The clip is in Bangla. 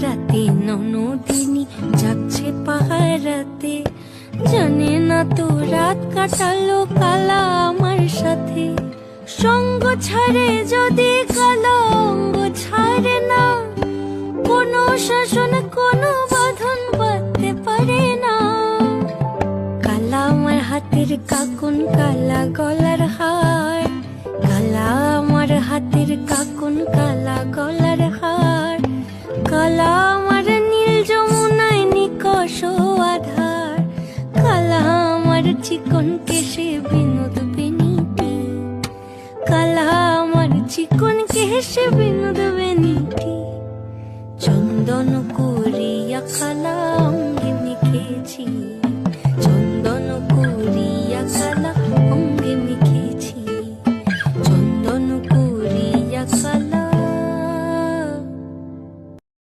রাতে ননদিনী যাচ্ছে পাহারাতে, জানে না তো রাত কাটালো কালা আমার সাথে। সঙ্গ ছাড়ে যদি কালো অঙ্গ ছাড়ে না, কোনো শাসন কোনো বাঁধন বাঁধতে পারে না। কালা আমার হাতের কাকুন কালা গলার হার, কালা আমার হাতের কাকুন কালা গলার হার, কালা আমার নীল যমুনায় নিকষ আধার, কালা আমার চিকন কেশে বিনোদ বেনিটি, কালা আমার চিকন কেশে বিনোদ বেনিটি। চন্দন করিয়া কালা অঙ্গে মেখেছি।